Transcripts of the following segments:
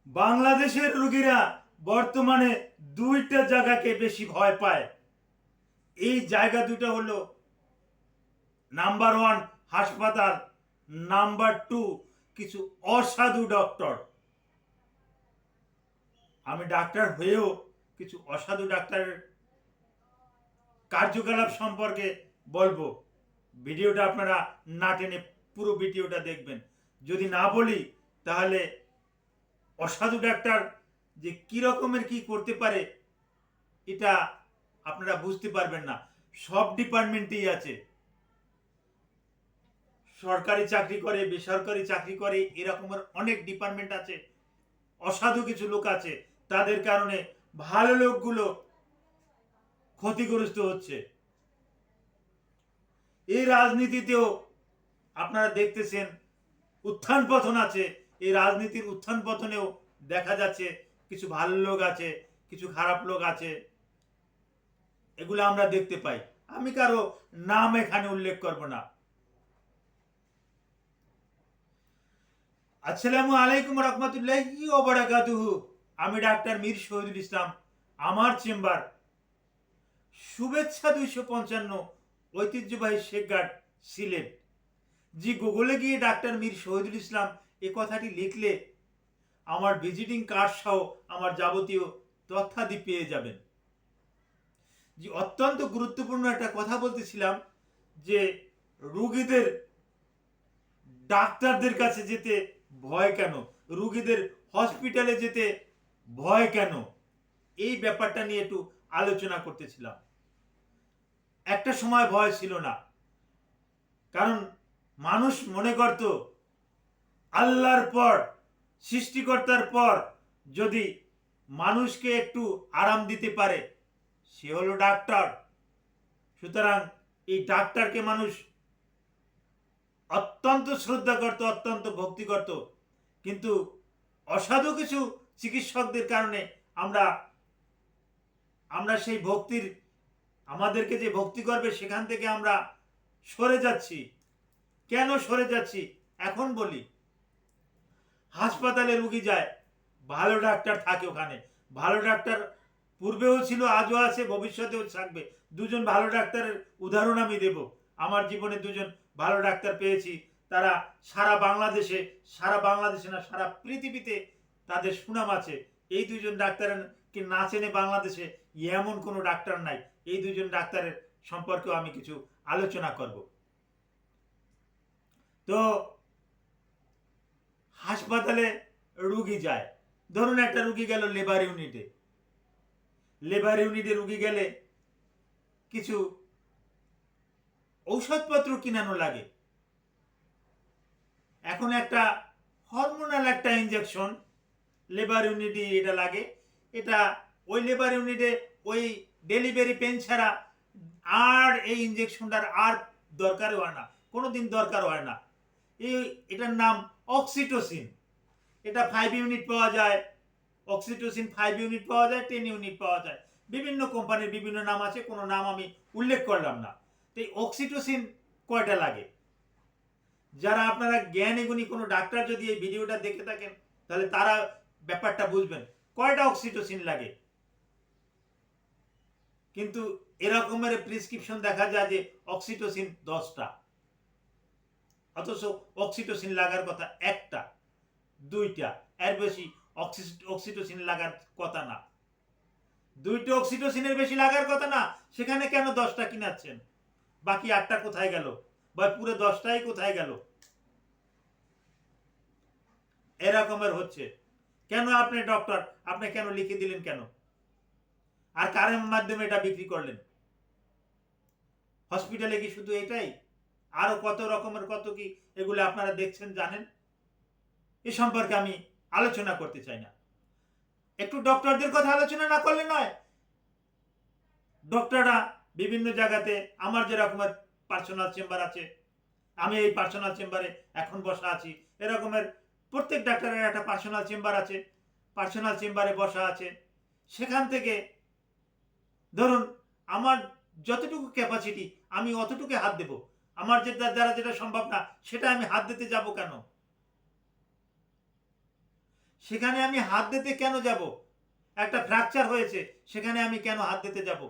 বাংলাদেশের রোগীরা বর্তমানে দুইটা জায়গাকে বেশি ভয় পায়। এই জায়গা দুটো হলো নাম্বার ওয়ান হাসপাতাল, নাম্বার টু কিছু অসাধু ডক্টর। আমি ডাক্তার হয়েও কিছু অসাধু ডাক্তারের কার্যকলাপ সম্পর্কে বলবো। ভিডিওটা আপনারা না টেনে পুরো ভিডিওটা দেখবেন। যদি না বলি তাহলে অসাধু ডাক্তার যে কি রকমের কি করতে পারে এটা আপনারা বুঝতে পারবেন না। সব ডিপার্টমেন্টেই আছে, সরকারি চাকরি করে, বেসরকারি চাকরি করে, এরকমের অনেক ডিপার্টমেন্ট আছে। অসাধু কিছু লোক আছে, তাদের কারণে ভালো লোকগুলো ক্ষতিগ্রস্ত হচ্ছে। এই রাজনীতিতেও আপনারা দেখতেছেন উত্থান পতন আছে। এই রাজনীতির উত্থান পতনেও দেখা যাচ্ছে কিছু ভালো লোক আছে, কিছু খারাপ লোক আছে, এগুলো আমরা দেখতে পাই। আমি কারো নাম এখানে উল্লেখ করব না। আসসালামু আলাইকুম রহমতুল্লাহি ওয়া বারাকাতুহু। আমি ডাক্তার মীর শহীদুল ইসলাম। আমার চেম্বার শুভেচ্ছা 255, ঐতিহ্যবাহী শেখঘাট, সিলেট। জি গুগলে গিয়ে ডাক্তার মীর শহীদুল ইসলাম এ কথাটি লিখলে আমার ভিজিটিং কার্ড সহ আমার যাবতীয় তথ্যাদি পেয়ে যাবেন। যে অত্যন্ত গুরুত্বপূর্ণ একটা কথা বলতেছিলাম যে রুগীদের ডাক্তারদের কাছে যেতে ভয় কেন, রুগীদের হসপিটালে যেতে ভয় কেন, এই ব্যাপারটা নিয়ে একটু আলোচনা করতেছিলাম। একটা সময় ভয় ছিল না, কারণ মানুষ মনে করত আল্লাহর পর, সৃষ্টিকর্তার পর যদি মানুষকে একটু আরাম দিতে পারে সে হলো ডাক্তার। সুতরাং এই ডাক্তারকে মানুষ অত্যন্ত শ্রদ্ধা করত, অত্যন্ত ভক্তি করত। কিন্তু অসাধু কিছু চিকিৎসকদের কারণে আমরা আমরা সেই ভক্তির, আমাদেরকে যে ভক্তি করবে সেখান থেকে আমরা সরে যাচ্ছি। কেন সরে যাচ্ছি এখন বলি। হাসপাতালে রুগী যায়, ভালো ডাক্তার থাকে ওখানে। ভালো ডাক্তার পূর্বেও ছিল, আজও আছে, ভবিষ্যতেও থাকবে। দুজন ভালো ডাক্তারের উদাহরণ আমি দেব। আমার জীবনে দুজন ভালো ডাক্তার পেয়েছি। তারা সারা বাংলাদেশে না, সারা পৃথিবীতে তাদের সুনাম আছে। এই দুজন ডাক্তারের কি না চেনে বাংলাদেশে এমন কোনো ডাক্তার নাই। এই দুজন ডাক্তারের সম্পর্কেও আমি কিছু আলোচনা করব। তো হাসপাতালে রুগী যায়, ধরুন একটা রুগী গেল লেবার ইউনিটে। লেবার ইউনিটে রুগী গেলে কিছু ঔষধপত্র কিনানো লাগে। এখন একটা হরমোনাল একটা ইনজেকশন লেবার ইউনিটে এটা লাগে। এটা ওই লেবার ইউনিটে ওই ডেলিভারি পেন ছাড়া আর এই ইনজেকশনটার আর দরকার হয় না, কোনোদিন দরকার হয় না। এটার নাম অক্সিটোসিন। এটা 5 ইউনিট পাওয়া যায়, অক্সিটোসিন 5 ইউনিট পাওয়া যায়, 10 ইউনিট পাওয়া যায়। বিভিন্ন কোম্পানির বিভিন্ন নাম আছে, কোনো নাম আমি উল্লেখ করলাম না। তো এই অক্সিটোসিন কয়টা লাগে, যারা আপনারা জ্ঞানী গুণী কোনো ডাক্তার যদি এই ভিডিওটা দেখে থাকেন তাহলে তারা ব্যাপারটা বুঝবেন কয়টা অক্সিটোসিন লাগে। কিন্তু এরকমের প্রেসক্রিপশন দেখা যায় যে অক্সিটোসিন 10টা, অথচ অক্সিটোসিন লাগার কথা একটা, দুইটা, এর বেশি অক্সিটোসিন লাগার কথা না। দুইটা অক্সিটোসিনের বেশি লাগার কথা না, সেখানে কেন 10টা কিনাচ্ছেন? বাকি 8টা কোথায় গেল, বা পুরো 10টাই কোথায় গেল? এরকমের হচ্ছে কেন? আপনি ডক্টর, আপনি কেন লিখে দিলেন কেন? আর কার মাধ্যমে এটা বিক্রি করলেন? হসপিটালে কি শুধু এটাই? আরো কত রকমের কত কি এগুলো আপনারা দেখছেন, জানেন? এ সম্পর্কে আমি আলোচনা করতে চাই না। একটু ডক্টরদের কথা আলোচনা না করলে নয়। ডক্টররা বিভিন্ন জায়গাতে, আমার যে রকমের পার্সোনাল চেম্বার আছে, আমি এই পার্সোনাল চেম্বারে এখন বসা আছি, এরকমের প্রত্যেক ডাক্তারের একটা পার্সোনাল চেম্বার আছে, পার্সোনাল চেম্বারে বসা আছে। সেখান থেকে ধরুন আমার যতটুকু ক্যাপাসিটি আমি অতটুকু হাত দেব। আমার দ্বারা যেটা সম্ভব না সেটা আমি হাত দিতে যাব কেন? সেখানে আমি হাত দিতে কেন যাব? একটা ফ্র্যাকচার হয়েছে, সেখানে আমি কেন হাত দিতে যাব?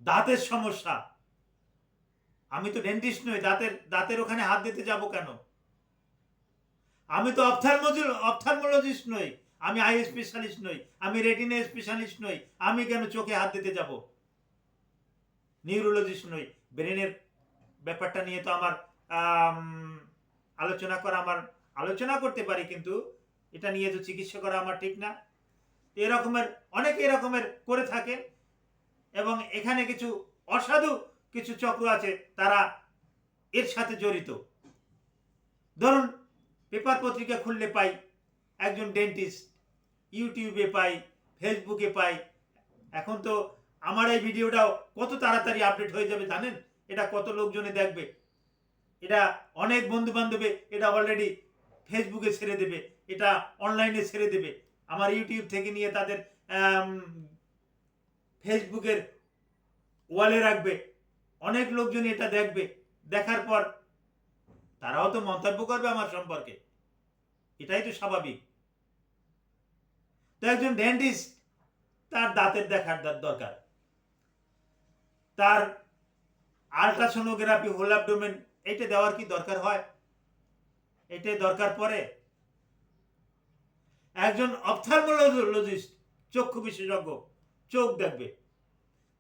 দাঁতের সমস্যা, আমি তো ডেন্টিস্ট নই, দাঁতের ওখানে হাত দিতে যাব কেন? আমি তো অপথ্যালমোলজিস্ট নই, আমি আই স্পেশালিস্ট নই, আমি রেটিনা স্পেশালিস্ট নই, আমি কেন চোখে হাত দিতে যাব? নিউরোলজিস্ট নই, ব্রেনের ব্যাপারটা নিয়ে তো আমার আলোচনা করতে পারি, কিন্তু এটা নিয়ে তো চিকিৎসা করা আমার ঠিক না। অনেকে এরকমের করে থাকে, এবং এখানে কিছু অসাধু কিছু চক্র আছে, তারা এর সাথে জড়িত। ধরুন, পেপার পত্রিকা খুললে পাই একজন ডেন্টিস্ট, ইউটিউবে পাই, ফেসবুকে পাই। এখন তো আমার এই ভিডিওটাও কত তাড়াতাড়ি আপডেট হয়ে যাবে জানেন? এটা কত লোকজনে দেখবে, এটা অনেক বন্ধু বান্ধবে এটা অলরেডি ফেসবুকে ছেড়ে দেবে, এটা অনলাইনে ছেড়ে দেবে, আমার ইউটিউব থেকে নিয়ে তাদের ফেসবুকের ওয়ালে রাখবে। অনেক লোকজন এটা দেখবে, দেখার পর তারাও তো মন্তব্য করবে আমার সম্পর্কে, এটাই তো স্বাভাবিক। তো একজন ডেন্টিস্ট, তার দাঁতের দেখার দরকার, তার আলট্রাসোনোগ্রাফি, হোল অ্যাবডোমেন, এটা দেওয়ার কি দরকার হয়? এটাই দরকার পড়ে? একজন অপথ্যালমোলজিস্ট, চক্ষু বিশেষজ্ঞ, চোখ দেখবে,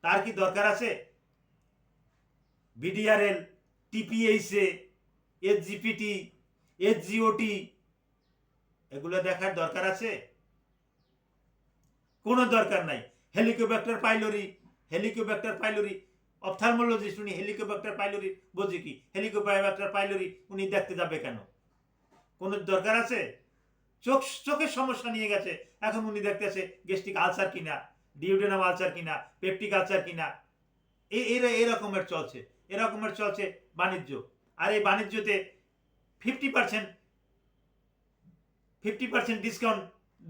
তার কি দরকার আছে বিডিআরএল, টিপিএইচএ, এইচজিপিটি, এইচজিওটি এগুলো দেখার দরকার আছে? কোনো দরকার নাই। হেলিকোব্যাক্টার পাইলোরি, অপথ্যালমোলজিস্ট, উনি হেলিকোব্যাক্টার পাইলোরি বোঝে কি? হেলিকোব্যাক্টার পাইলোরি উনি দেখতে যাবে কেন? কোনো দরকার আছে? চোখের সমস্যা নিয়ে গেছে, এখন উনি দেখতেছে গ্যাস্ট্রিক আলসার কিনা, ডিউডেনাম আলসার কিনা, পেপটিক আলসার কিনা। এরকমের চলছে বাণিজ্য। আর এই বাণিজ্যতে 50% ডিসকাউন্ট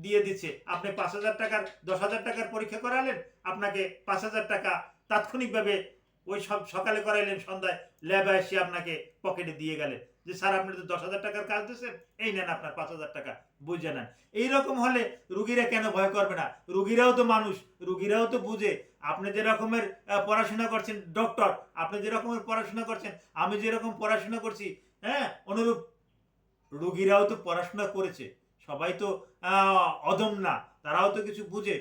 দিয়ে দিচ্ছে। আপনি 5,000 টাকার 10,000 টাকার পরীক্ষা করালেন, আপনাকে 5,000 টাকা তাৎক্ষণিকভাবে, ওই সব সকালে করাইলেন, সন্ধ্যায় ল্যাবে এসে আপনাকে পকেটে দিয়ে গেলেন যে স্যার আপনি তো 10,000 টাকার কাজ দিচ্ছেন, এই নেন আপনার 5,000 টাকা, বুঝে নেন। এইরকম হলে রুগীরা কেন ভয় করবে না? রুগীরাও তো মানুষ, রুগীরাও তো বুঝে। আপনি যে রকমের পড়াশোনা করছেন ডক্টর, আপনি যে রকমের পড়াশোনা করছেন, আমি যেরকম পড়াশোনা করছি, হ্যাঁ, অনুরূপ রুগীরাও তো পড়াশোনা করেছে। সবাই তো অদম না, তারাও তো কিছু বুঝে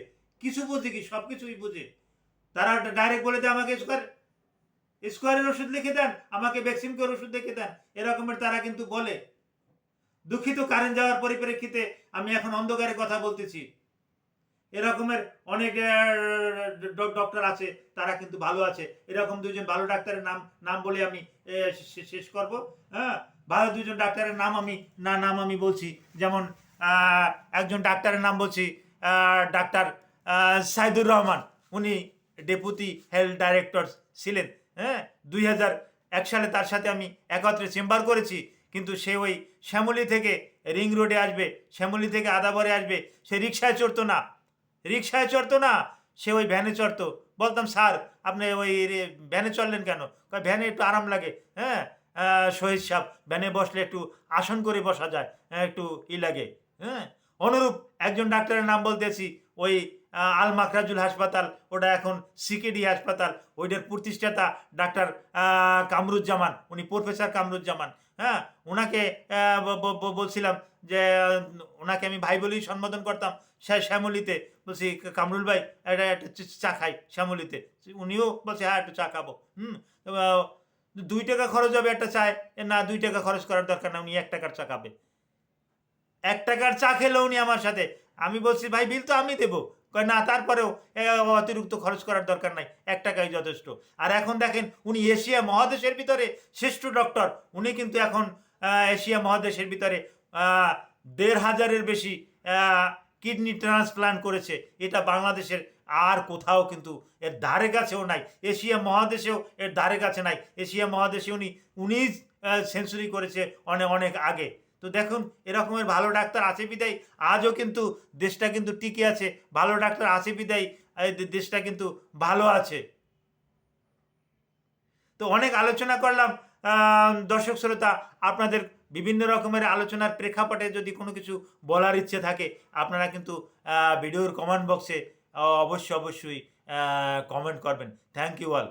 কি, সব কিছুই বুঝে। তারা ডাইরেক্ট বলে দেয় আমাকে স্কোয়ারের ওষুধ লিখে দেন, আমাকে ভ্যাকসিনকের ওষুধ লিখে দেন, এরকমের তারা কিন্তু বলে। দুঃখিত, কারেন্ট যাওয়ার পরিপ্রেক্ষিতে আমি এখন অন্ধকারে কথা বলতেছি। এরকমের অনেক ডক্টর আছে, তারা কিন্তু ভালো আছে। এরকম দুজন ভালো ডাক্তারের নাম বলে আমি শেষ করব। হ্যাঁ, ভালো দুজন ডাক্তারের নাম আমি বলছি। যেমন একজন ডাক্তারের নাম বলছি, ডাক্তার সাইদুর রহমান, উনি ডেপুটি হেলথ ডাইরেক্টর ছিলেন। হ্যাঁ, 2001 সালে তার সাথে আমি একত্রে চেম্বার করেছি। কিন্তু সে ওই শ্যামলী থেকে রিং রোডে আসবে, শ্যামলী থেকে আদাবরে আসবে, সে রিক্সায় চড়তো না, সে ওই ভ্যানে চড়তো। বলতাম স্যার আপনি ওই ভ্যানে চললেন কেন? ভ্যানে একটু আরাম লাগে। হ্যাঁ, শহীদ সাহেব, ভ্যানে বসলে একটু আসন করে বসা যায়, একটু লাগে। হ্যাঁ, অনুরূপ একজন ডাক্তারের নাম বলতেছি, ওই আল মাকরাজুল হাসপাতাল, ওটা এখন সিকেডি হাসপাতাল, ওইটার প্রতিষ্ঠাতা ডাক্তার কামরুজ্জামান, উনি প্রফেসর কামরুজ্জামান। হ্যাঁ, ওনাকে বলছিলাম যে ওনাকে আমি ভাই বলেই সম্বোধন করতাম শ্যামলীতে। বলছি কামরুল ভাই একটা চা খাই শ্যামলীতে। উনিও বলছে হ্যাঁ একটু চা খাবো। 2 টাকা খরচ হবে একটা চায়, না 2 টাকা খরচ করার দরকার না, উনি 1 টাকার চা খাবে। 1 টাকার চা খেলো উনি আমার সাথে। আমি বলছি ভাই বিল তো আমি দেবো। কয় না, তারপরেও অতিরিক্ত খরচ করার দরকার নাই, 1 টাকাই যথেষ্ট। আর এখন দেখেন উনি এশিয়া মহাদেশের ভিতরে শ্রেষ্ঠ ডক্টর। উনি কিন্তু এখন এশিয়া মহাদেশের ভিতরে 1,500-এর বেশি কিডনি ট্রান্সপ্লান্ট করেছে। এটা বাংলাদেশের আর কোথাও কিন্তু এর ধারে কাছেও নাই, এশিয়া মহাদেশেও এর ধারে কাছে নাই। এশিয়া মহাদেশে উনি সেঞ্চুরি করেছে অনেক আগে। তো দেখুন, এরকমের ভালো ডাক্তার আছে বিদায় আজও কিন্তু দেশটা কিন্তু টিকে আছে। ভালো ডাক্তার আছে বিদায় দেশটা কিন্তু ভালো আছে। তো অনেক আলোচনা করলাম দর্শক শ্রোতা, আপনাদের বিভিন্ন রকমের আলোচনার প্রেক্ষাপটে যদি কোনো কিছু বলার ইচ্ছে থাকে আপনারা কিন্তু ভিডিওর কমেন্ট বক্সে অবশ্যই কমেন্ট করবেন। Thank you all.